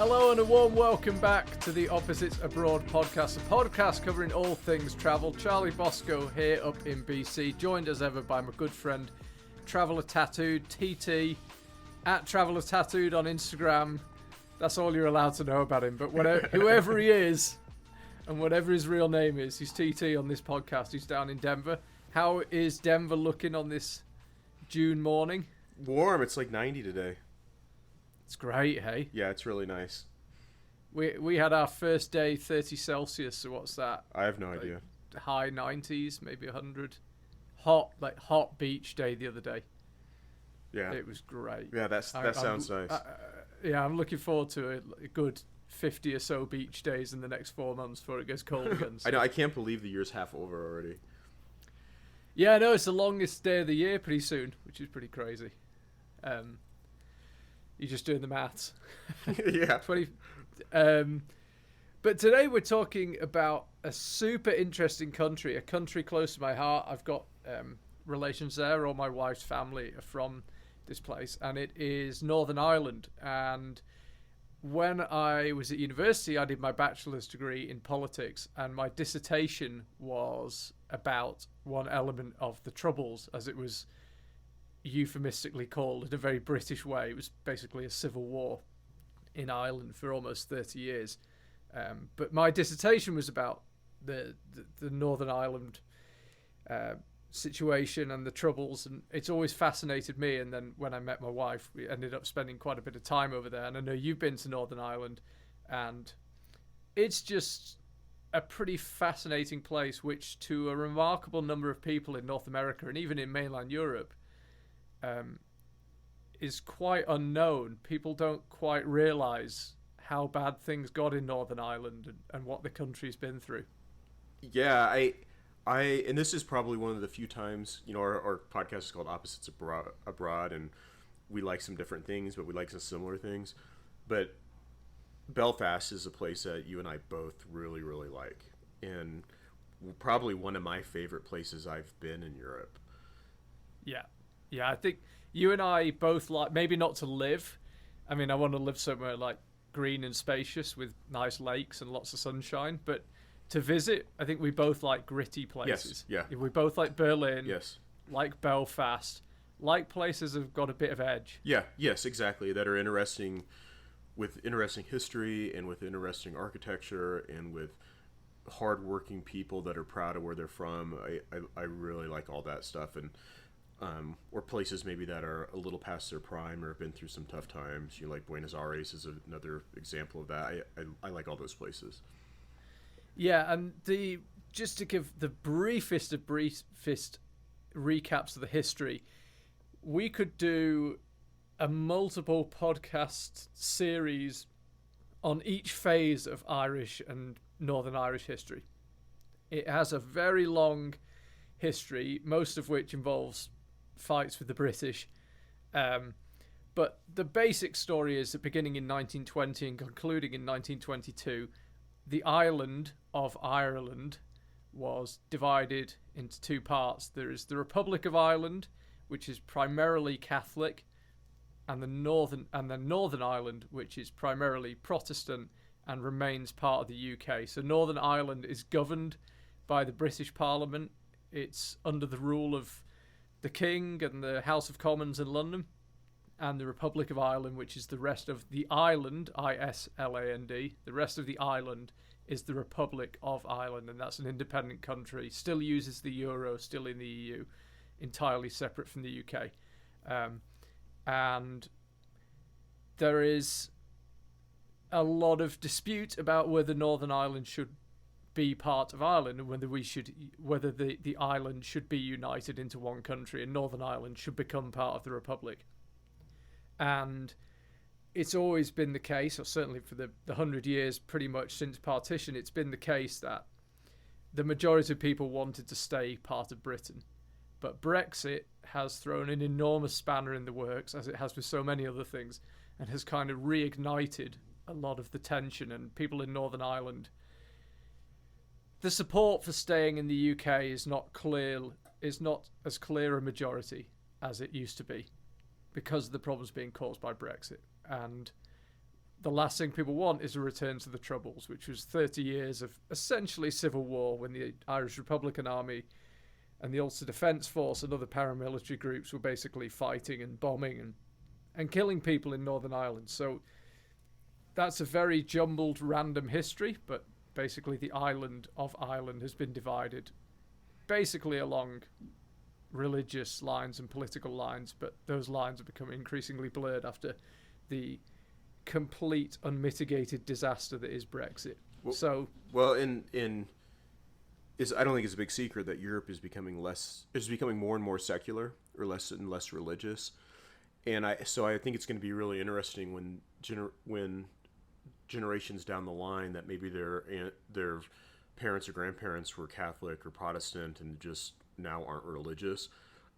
Hello and a warm welcome back to the Opposites Abroad podcast, a podcast covering all things travel. Charlie Bosco here up in BC, joined as ever by my good friend Traveller Tattooed, TT, at Traveller Tattooed on Instagram. That's all you're allowed to know about him, but whoever he is and whatever his real name is, he's TT on this podcast. He's down in Denver. How is Denver looking on this June morning? Warm, it's like 90 today. It's great, hey? Yeah, it's really nice. We had our first day 30 Celsius, so what's that? I have no idea. High 90s, maybe 100. Hot beach day the other day. Yeah. It was great. Yeah, that sounds nice. Yeah, I'm looking forward to a good 50 or so beach days in the next 4 months before it gets cold again. So. I know, I can't believe the year's half over already. Yeah, I know, it's the longest day of the year pretty soon, which is pretty crazy. You're just doing the maths. Yeah. 20. But today we're talking about a super interesting country, a country close to my heart. I've got relations there. All my wife's family are from this place, and it is Northern Ireland. And when I was at university, I did my bachelor's degree in politics, and my dissertation was about one element of the Troubles, as it was euphemistically called in a very British way. It was basically a civil war in Ireland for almost 30 years. But my dissertation was about the Northern Ireland situation and the Troubles, and it's always fascinated me. And then when I met my wife, we ended up spending quite a bit of time over there. And I know you've been to Northern Ireland, and it's just a pretty fascinating place, which to a remarkable number of people in North America and even in mainland Europe is quite unknown. People don't quite realise how bad things got in Northern Ireland and what the country's been through. Yeah, I and this is probably one of the few times, you know, our podcast is called Opposites Abroad, and we like some different things, but we like some similar things. But Belfast is a place that you and I both really, really like, and probably one of my favorite places I've been in Europe. Yeah, I think you and I both like, maybe not to live. I mean, I want to live somewhere like green and spacious with nice lakes and lots of sunshine, but to visit, I think we both like gritty places. Yes, yeah. We both like Berlin. Yes. Like Belfast. Like places that have got a bit of edge. Yeah, yes, exactly. That are interesting, with interesting history and with interesting architecture and with hardworking people that are proud of where they're from. I really like all that stuff. And or places maybe that are a little past their prime or have been through some tough times. You know, like Buenos Aires is another example of that. I like all those places. Yeah, and just to give the briefest recaps of the history, we could do a multiple podcast series on each phase of Irish and Northern Irish history. It has a very long history, most of which involves fights with the British. But the basic story is that beginning in 1920 and concluding in 1922, the island of Ireland was divided into two parts. There is the Republic of Ireland, which is primarily Catholic, and the Northern Ireland, which is primarily Protestant and remains part of the UK. So Northern Ireland is governed by the British Parliament. It's under the rule of the King and the House of Commons in London, and the Republic of Ireland, which is the rest of the island, Island, the rest of the island is the Republic of Ireland, and that's an independent country, still uses the euro, still in the EU, entirely separate from the UK. And there is a lot of dispute about whether Northern Ireland should be part of Ireland and whether the island should be united into one country and Northern Ireland should become part of the Republic. And it's always been the case, or certainly for the 100 years pretty much since partition, it's been the case that the majority of people wanted to stay part of Britain. But Brexit has thrown an enormous spanner in the works, as it has with so many other things, and has kind of reignited a lot of the tension, and people in Northern Ireland, the support for staying in the UK is not as clear a majority as it used to be because of the problems being caused by Brexit. And the last thing people want is a return to the Troubles, which was 30 years of essentially civil war when the Irish Republican Army and the Ulster Defence Force and other paramilitary groups were basically fighting and bombing and killing people in Northern Ireland. So that's a very jumbled, random history, but basically the island of Ireland has been divided basically along religious lines and political lines, but those lines have become increasingly blurred after the complete unmitigated disaster that is Brexit. Well, I don't think it's a big secret that Europe is becoming more and more secular, or less and less religious, and I think it's going to be really interesting when generations down the line that maybe their parents or grandparents were Catholic or Protestant and just now aren't religious,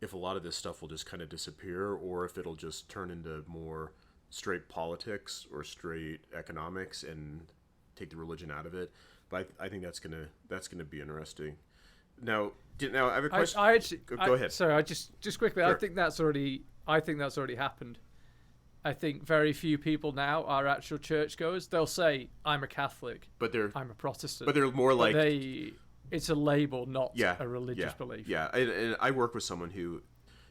if a lot of this stuff will just kind of disappear, or if it'll just turn into more straight politics or straight economics and take the religion out of it. But I think that's gonna be interesting. Now I have a question. Go ahead. Sorry, just quickly. Sure. I think that's already happened. I think very few people now are actual churchgoers. They'll say, "I'm a Catholic," but I'm a Protestant. But they're more like it's a label, not a religious belief. Yeah, and I work with someone who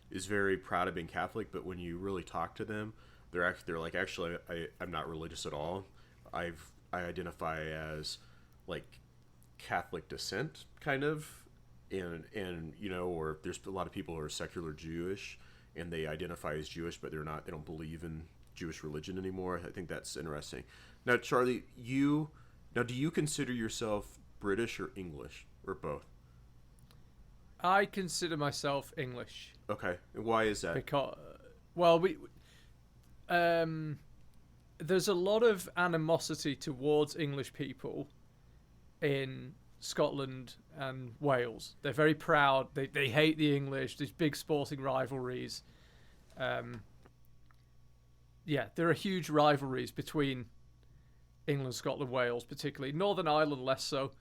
is very proud of being Catholic, but when you really talk to them, they're like, actually, I'm not religious at all. I identify as like Catholic descent, kind of, and or there's a lot of people who are secular Jewish and they identify as Jewish, but they don't believe in Jewish religion anymore. I think that's interesting. Now, Charlie, do you consider yourself British or English, or both? I consider myself English. Okay, and why is that? Because, there's a lot of animosity towards English people in Scotland and Wales. They're very proud. They hate the English. There's big sporting rivalries. There are huge rivalries between England, Scotland, Wales, particularly. Northern Ireland less so.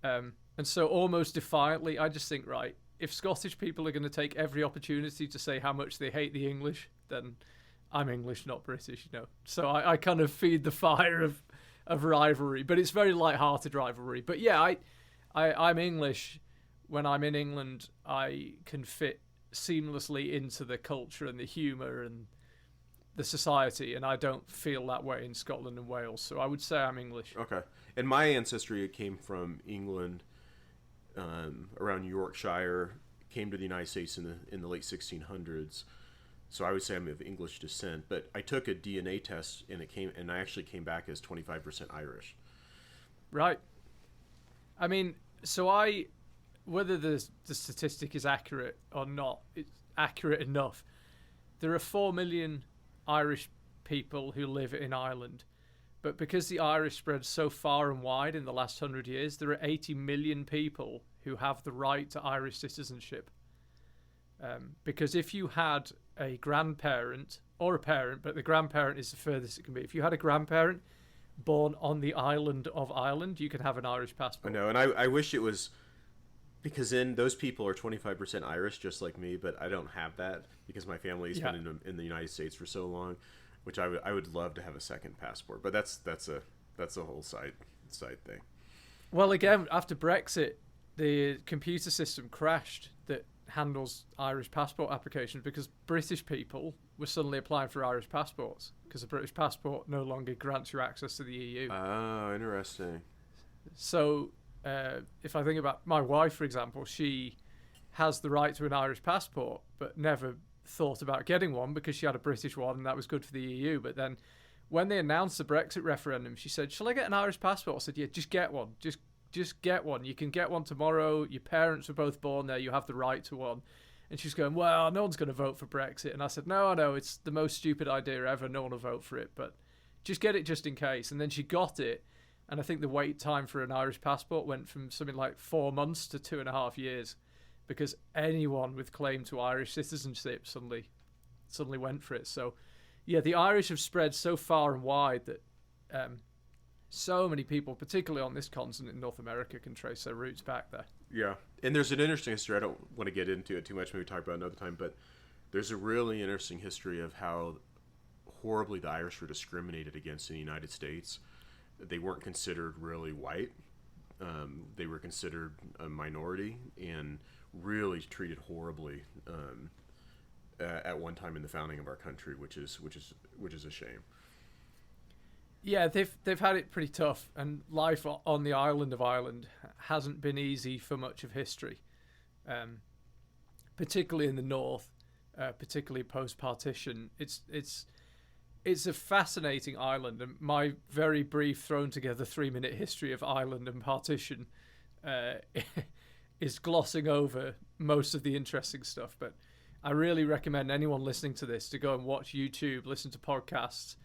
And so almost defiantly, I just think, right, if Scottish people are going to take every opportunity to say how much they hate the English, then I'm English, not British, So I kind of feed the fire of rivalry, but it's very light-hearted rivalry. But yeah, I'm English. When I'm in England, I can fit seamlessly into the culture and the humour and the society, and I don't feel that way in Scotland and Wales. So I would say I'm English. Okay. And my ancestry came from England, around Yorkshire, came to the United States in the late 1600s. So I would say I'm of English descent. But I took a DNA test, and I actually came back as 25% Irish. Right. I mean, whether the statistic is accurate or not, it's accurate enough. There are 4 million Irish people who live in Ireland, but because the Irish spread so far and wide in the last 100 years, there are 80 million people who have the right to Irish citizenship. Because if you had a grandparent or a parent, but the grandparent is the furthest it can be. If you had a grandparent born on the island of Ireland, you could have an Irish passport. I know, and I wish it was, because then those people are 25% Irish, just like me, but I don't have that because my family's been in the United States for so long, which I would love to have a second passport, but that's a whole side thing. Well, again, after Brexit, the computer system crashed that handles Irish passport applications because British people were suddenly applying for Irish passports because a British passport no longer grants you access to the EU. Oh, interesting. So if I think about my wife, for example, she has the right to an Irish passport but never thought about getting one because she had a British one and that was good for the EU. But then when they announced the Brexit referendum, she said, "Shall I get an Irish passport?" I said, "Yeah, just get one. Just get one. You can get one tomorrow. Your parents were both born there. You have the right to one." And she's going, "Well, no one's going to vote for Brexit." And I said, "No, I know. It's the most stupid idea ever. No one will vote for it. But just get it just in case." And then she got it. And I think the wait time for an Irish passport went from something like 4 months to 2.5 years because anyone with claim to Irish citizenship suddenly went for it. So, yeah, the Irish have spread so far and wide that so many people, particularly on this continent in North America, can trace their roots back there. Yeah, and there's an interesting history. I don't want to get into it too much. Maybe talk about it another time. But there's a really interesting history of how horribly the Irish were discriminated against in the United States. They weren't considered really white. They were considered a minority and really treated horribly at one time in the founding of our country, which is a shame. Yeah, they've had it pretty tough, and life on the island of Ireland hasn't been easy for much of history, particularly in the north, particularly post-partition. It's a fascinating island, and my very brief, thrown together 3-minute history of Ireland and partition is glossing over most of the interesting stuff. But I really recommend anyone listening to this to go and watch YouTube, listen to podcasts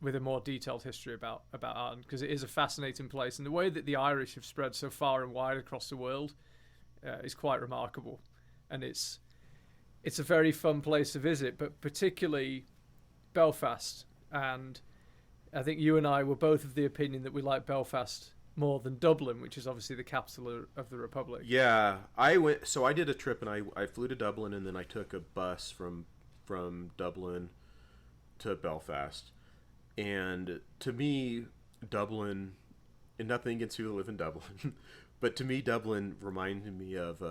with a more detailed history about Ireland, because it is a fascinating place, and the way that the Irish have spread so far and wide across the world is quite remarkable, and it's a very fun place to visit, but particularly Belfast. And I think you and I were both of the opinion that we like Belfast more than Dublin, which is obviously the capital of the Republic. Yeah, I did a trip, and I flew to Dublin, and then I took a bus from Dublin to Belfast. And to me, Dublin, and nothing against people who live in Dublin, but to me, Dublin reminded me of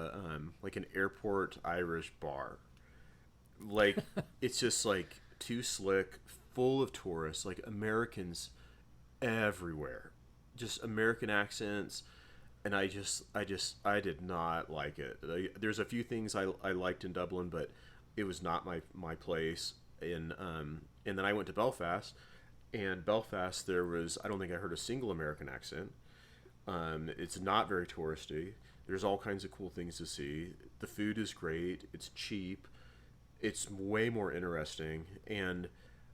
like an airport Irish bar. Like, it's just like too slick, full of tourists, like Americans everywhere, just American accents, and I did not like it. There's a few things I liked in Dublin, but it was not my place. And then I went to Belfast, and Belfast, I don't think I heard a single American accent. It's not very touristy. There's all kinds of cool things to see. The food is great. It's cheap. It's way more interesting. And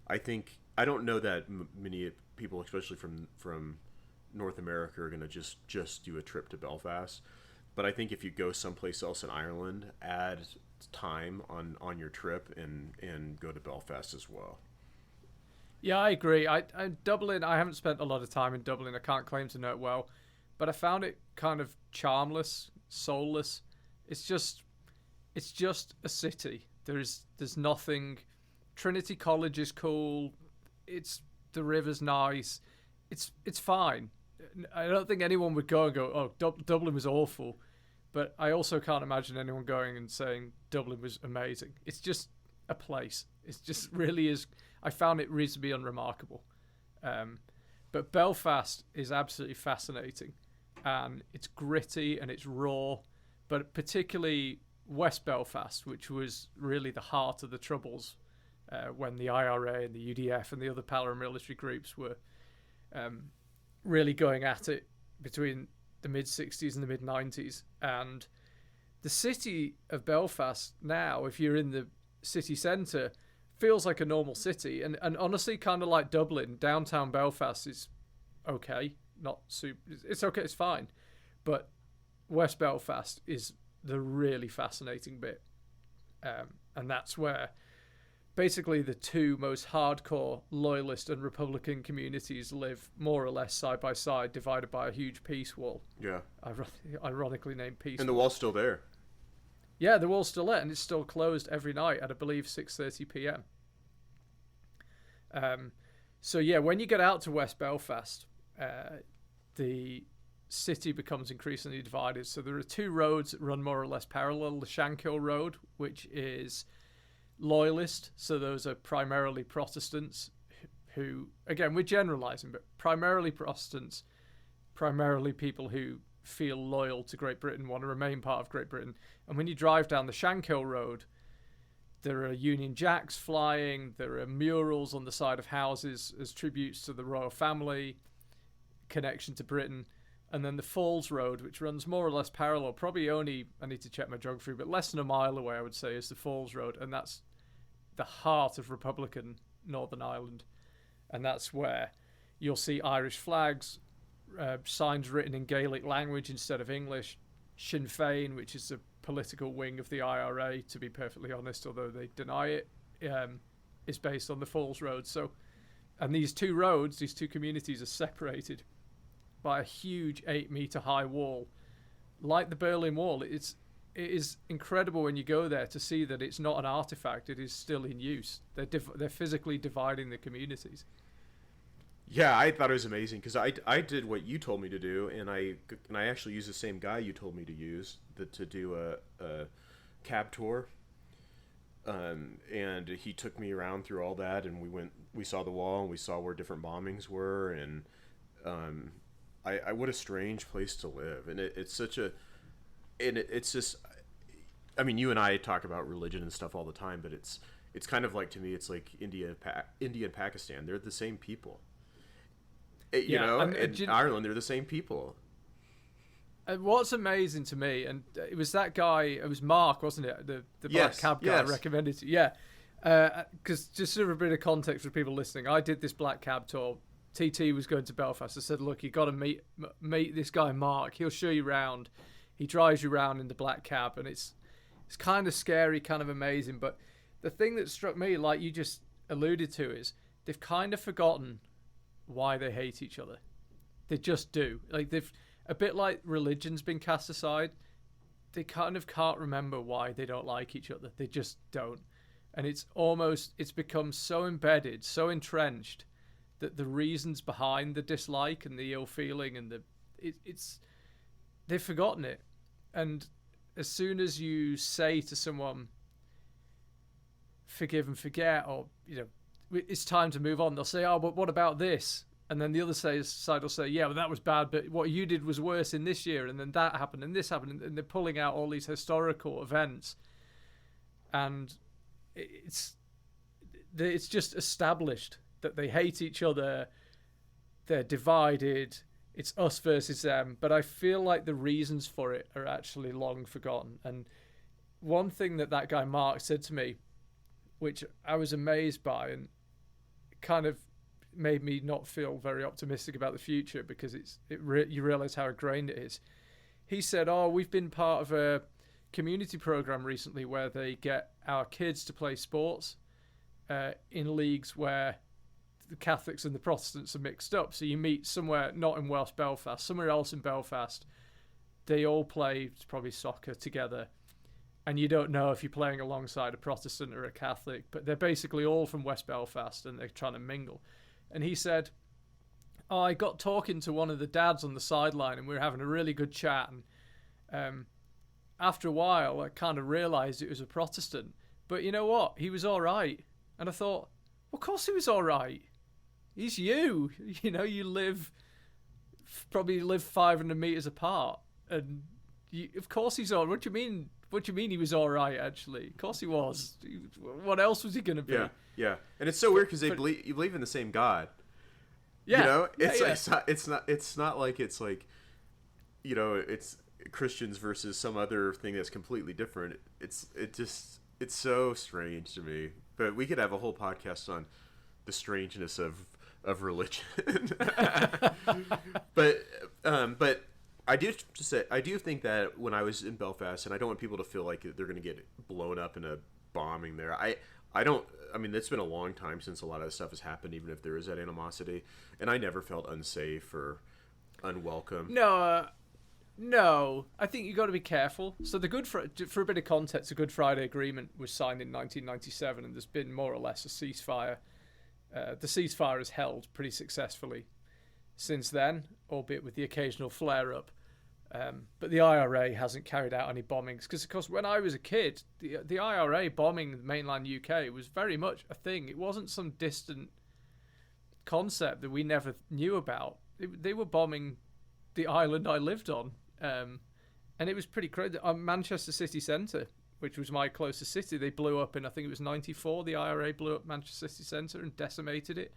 I don't know that many people, especially from North America, are going to just do a trip to Belfast. But I think if you go someplace else in Ireland, add time on your trip and go to Belfast as well. Yeah, I agree. Dublin, I haven't spent a lot of time in Dublin. I can't claim to know it well, but I found it kind of charmless, soulless. It's just a city. There's nothing. Trinity College is cool. The river's nice. It's fine. I don't think anyone would go and go, oh, Dublin was awful. But I also can't imagine anyone going and saying Dublin was amazing. It's just a place. It just really is. I found it reasonably unremarkable. But Belfast is absolutely fascinating. And it's gritty and it's raw. But particularly West Belfast, which was really the heart of the Troubles when the IRA and the UDF and the other paramilitary groups were really going at it between the mid-60s and the mid-90s. And the city of Belfast now, if you're in the city centre, feels like a normal city. And honestly, kind of like Dublin, downtown Belfast is okay. Not super. It's okay, it's fine. But West Belfast is the really fascinating bit. And that's where basically the two most hardcore loyalist and Republican communities live more or less side by side, divided by a huge peace wall. Yeah. Ironically named Peace And the Wall. wall's still there. Yeah, the wall's still there, and it's still closed every night at, I believe, 6:30 p.m. So yeah, when you get out to West Belfast, the city becomes increasingly divided. So there are two roads that run more or less parallel. The Shankill Road, which is loyalist, so those are primarily Protestants who, again, we're generalizing, but primarily Protestants, primarily people who feel loyal to Great Britain, want to remain part of Great Britain. And when you drive down the Shankill Road, there are Union Jacks flying, there are murals on the side of houses as tributes to the royal family, connection to Britain. And then the Falls Road, which runs more or less parallel, probably only, I need to check my geography, but less than a mile away, I would say, is the Falls Road. And that's the heart of Republican Northern Ireland. And that's where you'll see Irish flags, signs written in Gaelic language instead of English. Sinn Féin, which is the political wing of the IRA, to be perfectly honest, although they deny it, is based on the Falls Road. So, and these two roads, these two communities are separated by a huge 8-meter high wall, like the Berlin Wall. It's it is incredible when you go there to see that it's not an artifact; it is still in use. They're physically dividing the communities. Yeah, I thought it was amazing because I did what you told me to do, and I actually used the same guy you told me to use to do a cab tour. And he took me around through all that, and we saw the wall, and we saw where different bombings were, and what a strange place to live, and it's just, I mean, you and I talk about religion and stuff all the time, but it's kind of like, to me, it's like India and Pakistan. They're the same people. You know, in Ireland, they're the same people. And what's amazing to me, and it was that guy, it was Mark, wasn't it? The black cab guy recommended it. Yeah. Because just sort of a bit of context for people listening, I did this black cab tour. TT was going to Belfast. I said, look, you got to meet this guy, Mark. He'll show you around. He drives you around in the black cab, and it's kind of scary, kind of amazing. But the thing that struck me, like you just alluded to, is they've kind of forgotten why they hate each other. They just do. Like, they've, a bit like religion's been cast aside, they kind of can't remember why they don't like each other. They just don't. And it's become so embedded, so entrenched, that the reasons behind the dislike and the ill feeling and they've forgotten it. And as soon as you say to someone, forgive and forget, or, you know, it's time to move on, they'll say, oh, but what about this? And then the other side will say, yeah, well, that was bad, but what you did was worse in this year, and then that happened, and this happened, and they're pulling out all these historical events. And it's just established that they hate each other, they're divided, it's us versus them. But I feel like the reasons for it are actually long forgotten. And one thing that guy Mark said to me, which I was amazed by, and kind of made me not feel very optimistic about the future, because you realize how ingrained it is. He said, oh, we've been part of a community program recently where they get our kids to play sports in leagues where the Catholics and the Protestants are mixed up. So you meet somewhere, not in West Belfast, somewhere else in Belfast. They all play probably soccer together, and you don't know if you're playing alongside a Protestant or a Catholic, but they're basically all from West Belfast, and they're trying to mingle. And he said, oh, I got talking to one of the dads on the sideline, and we were having a really good chat. And after a while, I kind of realised it was a Protestant. But you know what? He was all right. And I thought, well, of course he was all right. He's you. You know, probably live 500 metres apart. And of course he's all right. What do you mean? What do you mean he was all right, actually? Of course he was. What else was he going to be? Yeah. And it's so weird because you believe in the same God. Yeah. You know, it's not like it's like, you know, it's Christians versus some other thing that's completely different. It's so strange to me. But we could have a whole podcast on the strangeness of religion. But I do think that when I was in Belfast, and I don't want people to feel like they're going to get blown up in a bombing there. I mean, it's been a long time since a lot of this stuff has happened, even if there is that animosity. And I never felt unsafe or unwelcome. No, I think you got to be careful. So for a bit of context, the Good Friday Agreement was signed in 1997, and there's been more or less a ceasefire. The ceasefire has held pretty successfully since then, albeit with the occasional flare-up. But the IRA hasn't carried out any bombings, because, of course, when I was a kid, the IRA bombing mainland UK was very much a thing. It wasn't some distant concept that we never knew about. They were bombing the island I lived on. And it was pretty crazy. Manchester city centre, which was my closest city, they blew up in, I think it was 94. The IRA blew up Manchester city centre and decimated it.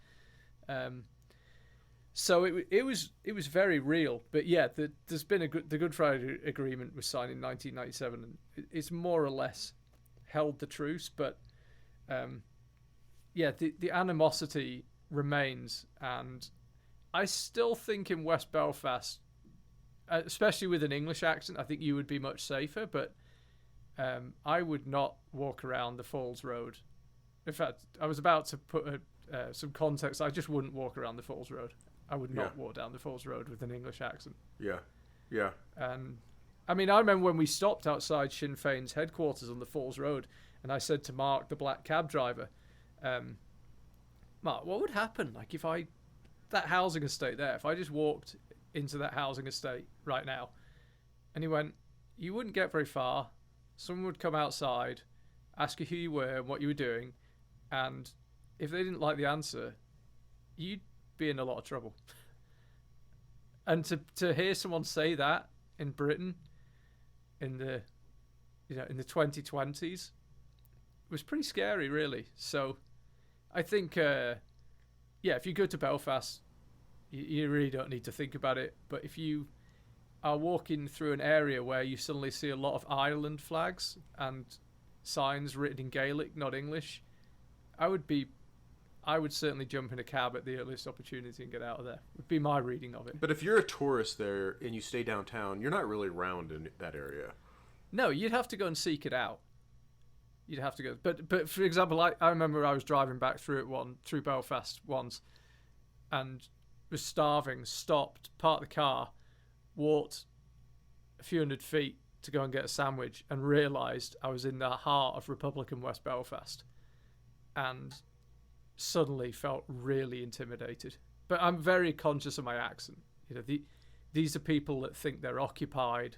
So it was very real. But yeah, there's been the Good Friday Agreement was signed in 1997, and it's more or less held the truce. But yeah, the animosity remains, and I still think in West Belfast, especially with an English accent, I think you would be much safer. But I would not walk around the Falls Road. In fact, I was about to put some context. I just wouldn't walk around the Falls Road. I would not walk down the Falls Road with an English accent. Yeah. And I mean, I remember when we stopped outside Sinn Féin's headquarters on the Falls Road, and I said to Mark, the black cab driver, Mark, what would happen like if that housing estate there, if I just walked into that housing estate right now? And he went, you wouldn't get very far. Someone would come outside, ask you who you were and what you were doing, and if they didn't like the answer, you'd be in a lot of trouble. And to hear someone say that in Britain in the 2020s was pretty scary, really. So I think if you go to Belfast, you really don't need to think about it. But if you are walking through an area where you suddenly see a lot of Ireland flags and signs written in Gaelic, not English, I would certainly jump in a cab at the earliest opportunity and get out of there. Would be my reading of it. But if you're a tourist there and you stay downtown, you're not really around in that area. No, you'd have to go and seek it out. You'd have to go. But for example, I remember I was driving back through Belfast once, and was starving, stopped, parked the car, walked a few hundred feet to go and get a sandwich, and realised I was in the heart of Republican West Belfast, and suddenly felt really intimidated. But I'm very conscious of my accent. These are people that think they're occupied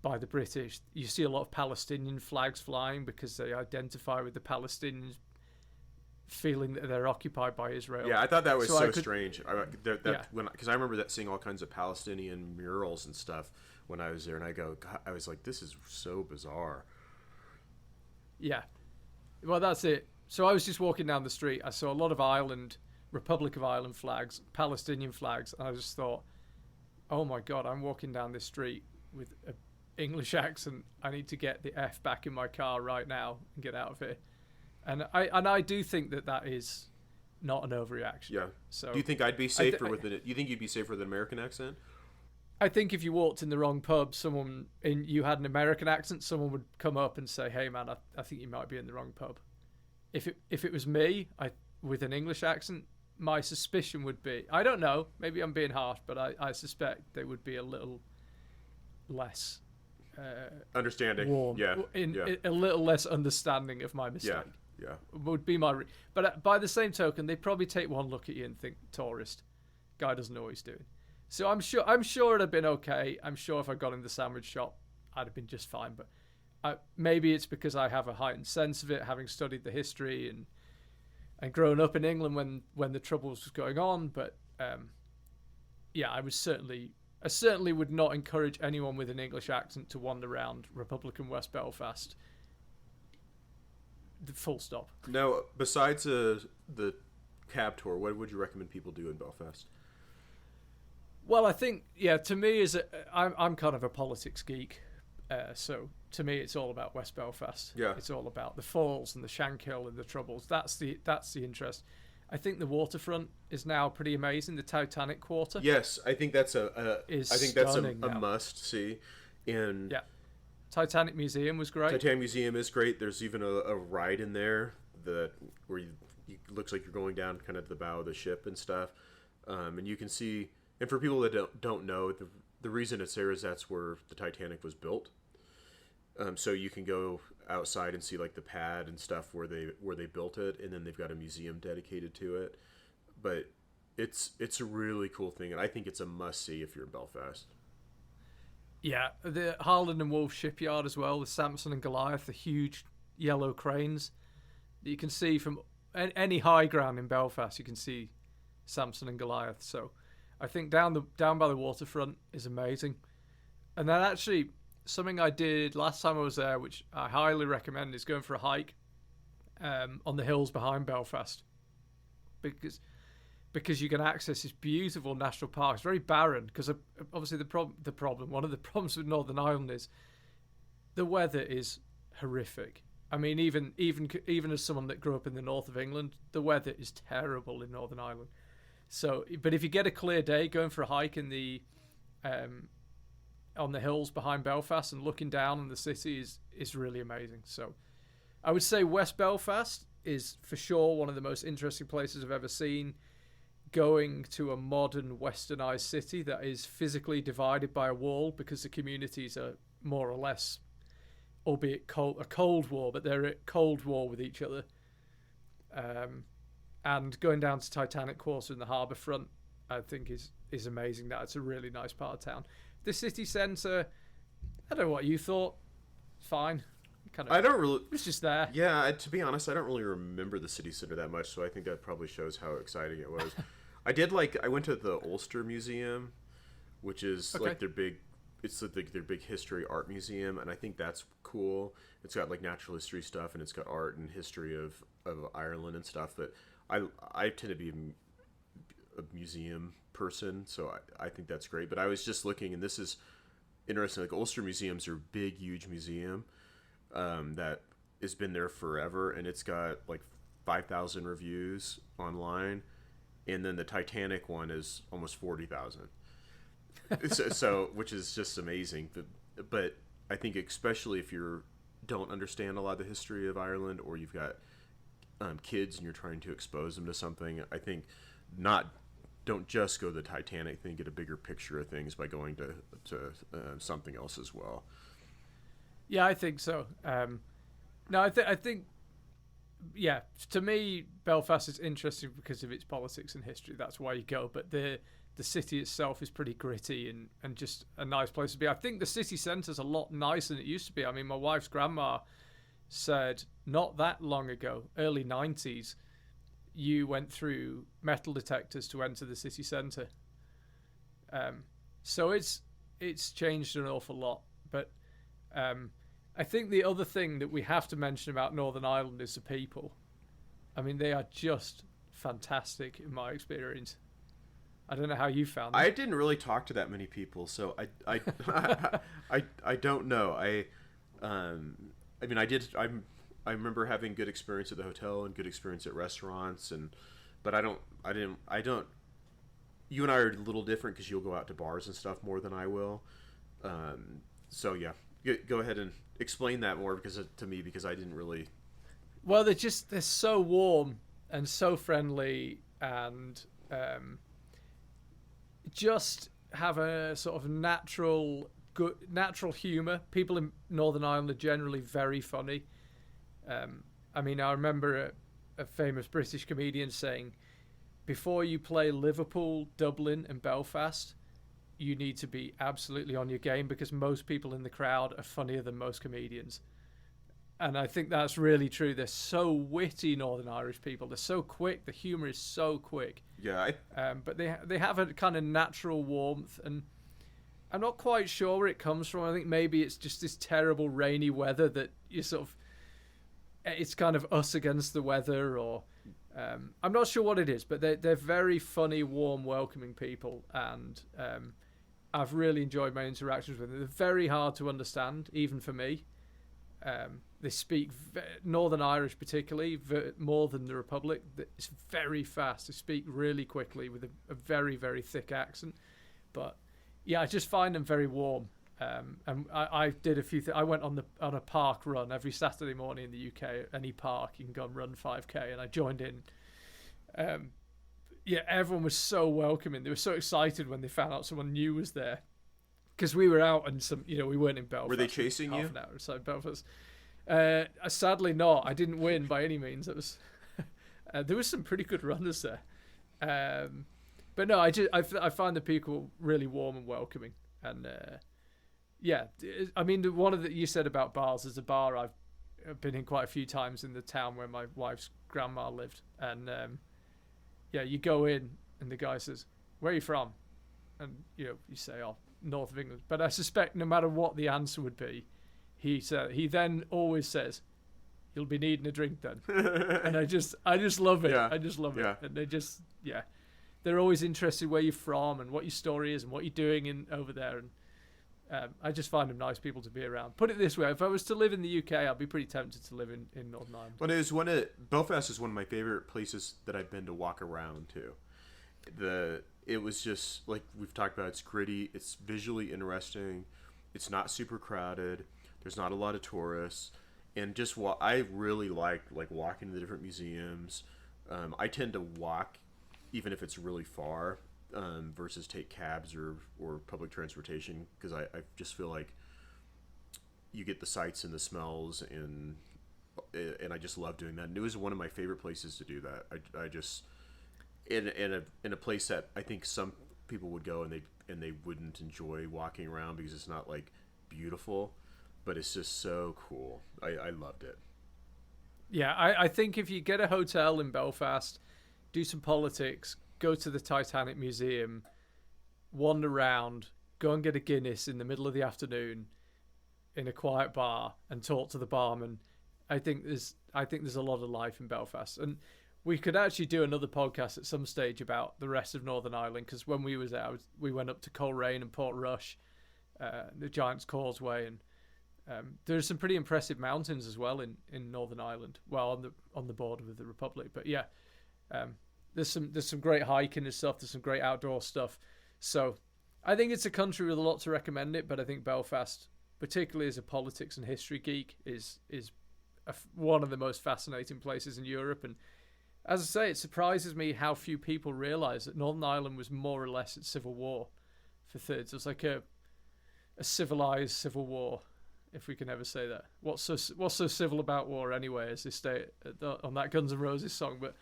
by the British. You see a lot of Palestinian flags flying because they identify with the Palestinians, feeling that they're occupied by Israel. Yeah, I thought that was so strange. Because I remember seeing all kinds of Palestinian murals and stuff when I was there, and I was like, this is so bizarre. Yeah, well, that's it. So I was just walking down the street. I saw a lot of Republic of Ireland flags, Palestinian flags, and I just thought, oh my God, I'm walking down this street with an English accent. I need to get the F back in my car right now and get out of here. And I do think that is not an overreaction. Yeah. So do you think I'd be safer you think you'd be safer with an American accent? I think if you walked in the wrong pub, you had an American accent, someone would come up and say, "Hey man, I think you might be in the wrong pub." If it was me, with an English accent, my suspicion would be, I don't know, maybe I'm being harsh, but I suspect they would be a little less understanding, warm, a little less understanding of my mistake. Yeah, would be my. But by the same token, they probably take one look at you and think, tourist, guy doesn't know what he's doing. So I'm sure it'd have been okay. I'm sure if I got in the sandwich shop, I'd have been just fine. But maybe it's because I have a heightened sense of it, having studied the history and grown up in England when the Troubles was going on. But I certainly would not encourage anyone with an English accent to wander around Republican West Belfast. Full stop. Now, besides the cab tour, what would you recommend people do in Belfast? Well, I think, to me, I'm kind of a politics geek. So to me, it's all about West Belfast. Yeah. It's all about the Falls and the Shankill and the Troubles. That's the interest. I think the waterfront is now pretty amazing. The Titanic Quarter. Yes, I think that's a must see. And yeah, Titanic Museum was great. Titanic Museum is great. There's even a ride in there where you looks like you're going down kind of the bow of the ship and stuff. And you can see. And for people that don't know, the reason it's there is that's where the Titanic was built. So you can go outside and see like the pad and stuff where they built it, and then they've got a museum dedicated to it. But it's a really cool thing, and I think it's a must see if you're in Belfast. Yeah, the Harland and Wolff shipyard as well, with Samson and Goliath, the huge yellow cranes that you can see from any high ground in Belfast. You can see Samson and Goliath. So I think down by the waterfront is amazing. And then actually something I did last time I was there, which I highly recommend, is going for a hike on the hills behind Belfast, because you can access this beautiful national park. It's very barren because obviously one of the problems with Northern Ireland is the weather is horrific. I mean, even as someone that grew up in the north of England, the weather is terrible in Northern Ireland. So, but if you get a clear day, going for a hike in the on the hills behind Belfast and looking down on the city is really amazing. So I would say West Belfast is for sure one of the most interesting places I've ever seen. going to a modern westernized city that is physically divided by a wall because the communities are more or less, albeit a cold war, but they're at cold war with each other. And going down to Titanic Quarter in the harbour front, I think is amazing. That it's a really nice part of town. The city centre, I don't know what you thought. Fine. I don't really. It's just there. Yeah, to be honest, I don't really remember the city center that much, so I think that probably shows how exciting it was. I went to the Ulster Museum, which is like their big. It's like their big history art museum, and I think that's cool. It's got like natural history stuff, and it's got art and history of Ireland and stuff. But I tend to be a museum person, so I think that's great. But I was just looking, and this is interesting. Like Ulster museums are a big, huge museum that has been there forever, and it's got like 5,000 reviews online, and then the Titanic one is almost 40,000. so which is just amazing. But I think especially if you don't understand a lot of the history of Ireland, or you've got kids and you're trying to expose them to something, I think don't just go to the Titanic. Think get a bigger picture of things by going to something else as well. Yeah, I think so. No, I think, yeah, to me, Belfast is interesting because of its politics and history. That's why you go. But the city itself is pretty gritty and just a nice place to be. I think the city centre's a lot nicer than it used to be. I mean, my wife's grandma said not that long ago, early 90s, you went through metal detectors to enter the city centre. So it's changed an awful lot. But I think the other thing that we have to mention about Northern Ireland is the people. I mean, they are just fantastic in my experience. I don't know how you found them. I didn't really talk to that many people, so I don't know. I mean, I remember having good experience at the hotel and good experience at restaurants, but I don't. You and I are a little different because you'll go out to bars and stuff more than I will. So yeah, go ahead and explain that more because I didn't really. Well, they're so warm and so friendly and just have a sort of natural humour. People in Northern Ireland are generally very funny. I mean, I remember a famous British comedian saying, before you play Liverpool, Dublin and Belfast, you need to be absolutely on your game because most people in the crowd are funnier than most comedians. And I think that's really true. They're so witty, Northern Irish people. They're so quick. The humour is so quick. Yeah. But they have a kind of natural warmth, and I'm not quite sure where it comes from. I think maybe it's just this terrible rainy weather that you sort of, it's kind of us against the weather, or I'm not sure what it is, but they're very funny, warm, welcoming people, and I've really enjoyed my interactions with them. They're very hard to understand, even for me. They speak Northern Irish particularly more than the Republic. It's very fast. They speak really quickly with a very, very thick accent. But yeah, I just find them very warm. And I did a few things. I went on a park run every Saturday morning in the UK. Any park you can go and run 5k, and I joined in. Yeah, everyone was so welcoming. They were so excited when they found out someone new was there, because we were out and we weren't in Belfast. Were they chasing you? Half an hour outside Belfast. Sadly not. I didn't win by any means. It was there was some pretty good runners there. But no, I find the people really warm and welcoming, and yeah, I mean, you said about bars. There's a bar I've been in quite a few times in the town where my wife's grandma lived, and yeah, you go in and the guy says, "Where are you from?" And you say, "Oh, north of England." But I suspect no matter what the answer would be, he then always says, "You'll be needing a drink then." And I just love it. Yeah. I just love it. Yeah. And they're always interested where you're from and what your story is and what you're doing over there. And I just find them nice people to be around. Put it this way: if I was to live in the UK, I'd be pretty tempted to live in Northern Ireland. Well, Belfast is one of my favorite places that I've been to walk around to. It was just like we've talked about. It's gritty. It's visually interesting. It's not super crowded. There's not a lot of tourists, and just I really like walking to the different museums. I tend to walk even if it's really far, versus take cabs or public transportation, because I just feel like you get the sights and the smells, and I just love doing that. And it was one of my favorite places to do that. I just in a place that I think some people would go and they wouldn't enjoy walking around because it's not like beautiful, but it's just so cool. I loved it. Yeah, I think if you get a hotel in Belfast, do some politics, go to the Titanic Museum, wander around, go and get a Guinness in the middle of the afternoon in a quiet bar and talk to the barman. I think there's a lot of life in Belfast, and we could actually do another podcast at some stage about the rest of Northern Ireland, because when we was there, we went up to Coleraine and Portrush, the Giant's Causeway, and there's some pretty impressive mountains as well in Northern Ireland. Well, on the border with the Republic, but yeah, there's some great hiking and stuff. There's some great outdoor stuff. So I think it's a country with a lot to recommend it. But I think Belfast, particularly as a politics and history geek, is one of the most fascinating places in Europe. And as I say, it surprises me how few people realise that Northern Ireland was more or less at civil war for thirds. It was like a civilised civil war, if we can ever say that. What's so civil about war anyway, as they say on that Guns N' Roses song. But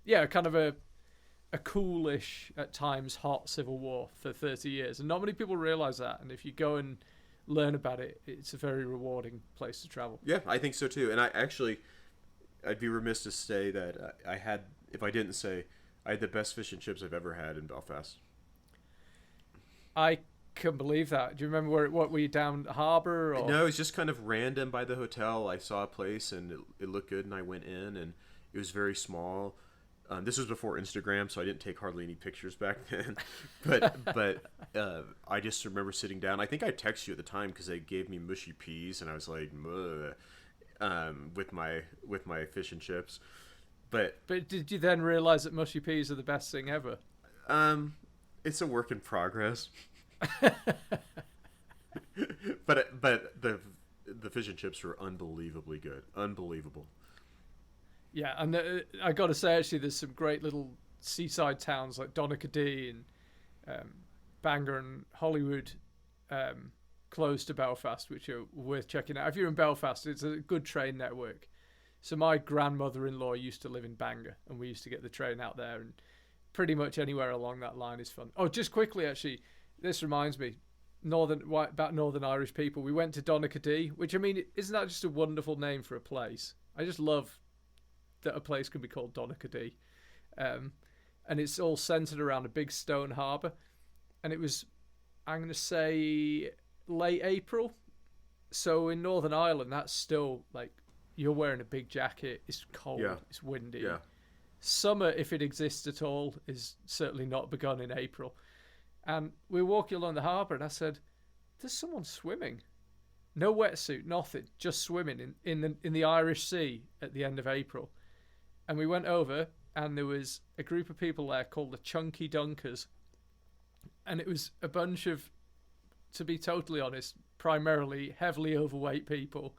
yeah, kind of a coolish, at times hot civil war for 30 years. And not many people realise that. And if you go and learn about it, it's a very rewarding place to travel. Yeah, I think so too. And I'd be remiss to say that I had the best fish and chips I've ever had in Belfast. I can believe that. Do you remember what were you down harbour? Or? No, it was just kind of random by the hotel. I saw a place and it looked good, and I went in, and it was very small. This was before Instagram, so I didn't take hardly any pictures back then. but I just remember sitting down. I think I texted you at the time because they gave me mushy peas, and I was like, with my fish and chips. But did you then realise that mushy peas are the best thing ever? It's a work in progress. but the fish and chips were unbelievably good. Unbelievable. Yeah, and I got to say, actually, there's some great little seaside towns like Donaghadee and Bangor and Hollywood, close to Belfast, which are worth checking out. If you're in Belfast, it's a good train network. So my grandmother-in-law used to live in Bangor, and we used to get the train out there, and pretty much anywhere along that line is fun. Oh, just quickly, actually, this reminds me, about Northern Irish people. We went to Donaghadee, which, I mean, isn't that just a wonderful name for a place? I just love that a place can be called Donaghadee. And it's all centred around a big stone harbour. And it was, I'm going to say, late April. So in Northern Ireland, that's still, like, you're wearing a big jacket. It's cold. Yeah. It's windy. Yeah. Summer, if it exists at all, is certainly not begun in April. And we were walking along the harbour, and I said, there's someone swimming. No wetsuit, nothing, just swimming in the Irish Sea at the end of April. And we went over, and there was a group of people there called the Chunky Dunkers. And it was a bunch of, to be totally honest, primarily heavily overweight people.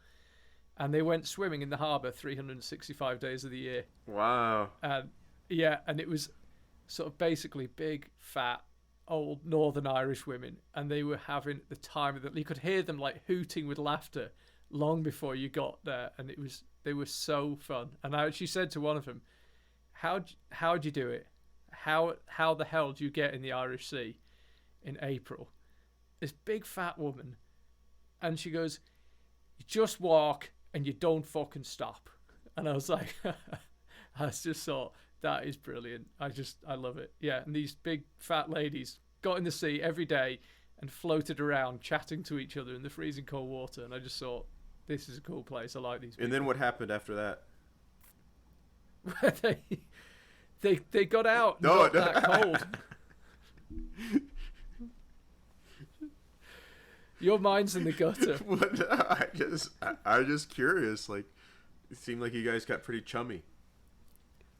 And they went swimming in the harbour 365 days of the year. Wow. And yeah, and it was sort of basically big, fat, old Northern Irish women. And they were having the time of the... You could hear them like hooting with laughter long before you got there. And they were so fun. And I actually said to one of them, how'd you do it? How the hell do you get in the Irish Sea in April? This big fat woman. And she goes, you just walk and you don't fucking stop. And I was like, I just thought, that is brilliant. I love it. Yeah, and these big fat ladies got in the sea every day and floated around chatting to each other in the freezing cold water. And I just thought, this is a cool place. I like these people. And then what happened after that? they got out and got that cold. Your mind's in the gutter. I'm just curious. Like, it seemed like you guys got pretty chummy.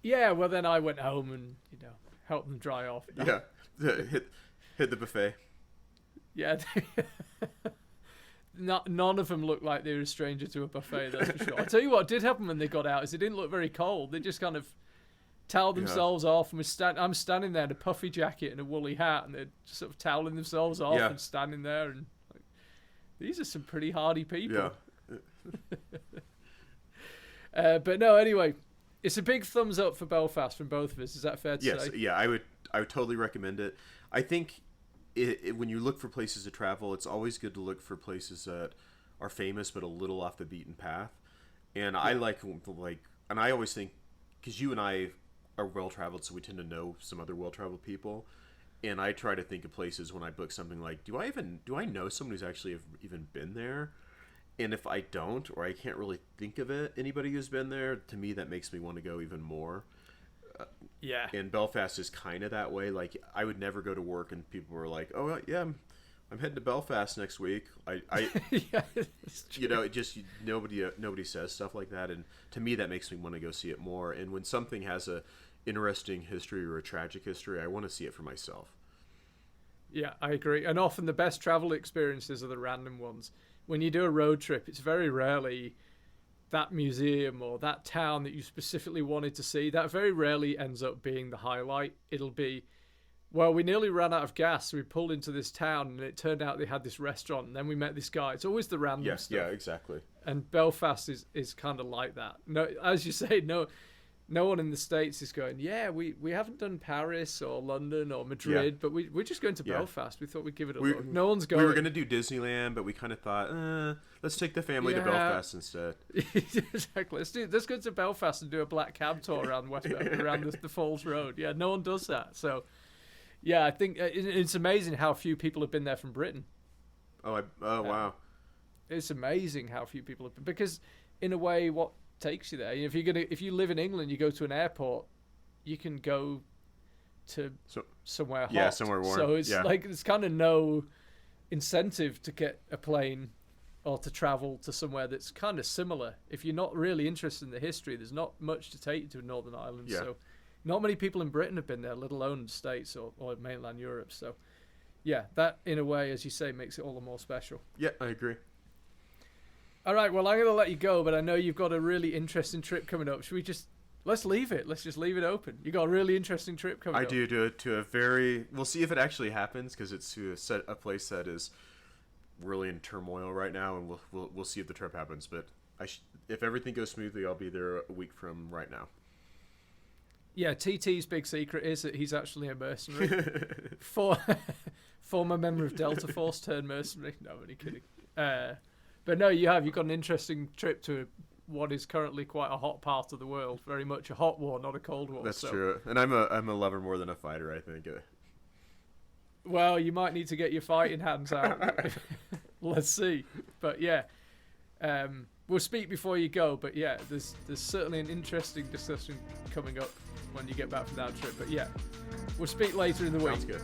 Yeah, well, then I went home and, helped them dry off. Yeah, hit the buffet. Yeah, none of them looked like they were a stranger to a buffet, that's for sure. I'll tell you what did happen when they got out is they didn't look very cold. They just kind of towel themselves off, and I'm standing there in a puffy jacket and a woolly hat, and they're just sort of toweling themselves off and standing there, and like, these are some pretty hardy people. Yeah. But no, anyway, it's a big thumbs up for Belfast from both of us. Is that fair to say? Yes, yeah, I would totally recommend it. I think when you look for places to travel, it's always good to look for places that are famous but a little off the beaten path. And I like, and I always think, because you and I are well traveled, so we tend to know some other well traveled people. And I try to think of places when I book something like, do I know someone who's actually even been there? And if I don't, or I can't really think of anybody who's been there, to me that makes me want to go even more. Yeah. And Belfast is kind of that way. Like, I would never go to work and people were like, "Oh yeah, I'm heading to Belfast next week." Yeah, you know, it just nobody says stuff like that, and to me that makes me want to go see it more. And when something has a interesting history or a tragic history, I want to see it for myself. Yeah, I agree. And often the best travel experiences are the random ones. When you do a road trip, it's very rarely that museum or that town that you specifically wanted to see. That very rarely ends up being the highlight. It'll be, well, we nearly ran out of gas, so we pulled into this town, and it turned out they had this restaurant, and then we met this guy. It's always the random stuff. Yeah, exactly. And Belfast is kind of like that. No, as you say, no one in the States is going, yeah, we haven't done Paris or London or Madrid, but we're just going to Belfast. We thought we'd give it a look. No one's going. We were going to do Disneyland, but we kind of thought, let's take the family to Belfast instead. Exactly. Let's go to Belfast and do a black cab tour around around the Falls Road. Yeah, no one does that. So, yeah, I think it's amazing how few people have been there from Britain. Wow. It's amazing how few people have been, because in a way, what takes you there? If you live in England, you go to an airport, you can go to somewhere hot. Yeah, somewhere warm. So it's like there's kind of no incentive to get a plane or to travel to somewhere that's kind of similar. If you're not really interested in the history, there's not much to take you to Northern Ireland. Yeah. So not many people in Britain have been there, let alone the States or mainland Europe. So yeah, that in a way, as you say, makes it all the more special. Yeah, I agree. All right, well, I'm going to let you go, but I know you've got a really interesting trip coming up. Should we let's leave it. Let's just leave it open. You got a really interesting trip coming up. I do, to a very, we'll see if it actually happens, because it's to a place that is really in turmoil right now, and we'll see if the trip happens. But if everything goes smoothly, I'll be there a week from right now. Yeah, TT's big secret is that he's actually a mercenary. Former member of Delta Force turned mercenary. No, I'm only kidding. But no, you've got an interesting trip to what is currently quite a hot part of the world. Very much a hot war, not a cold war. That's true. And I'm a lover more than a fighter, I think. Well, you might need to get your fighting hands out. Let's see. But yeah, we'll speak before you go. But yeah, there's certainly an interesting discussion coming up when you get back from that trip. But yeah, we'll speak later in the week. Sounds good.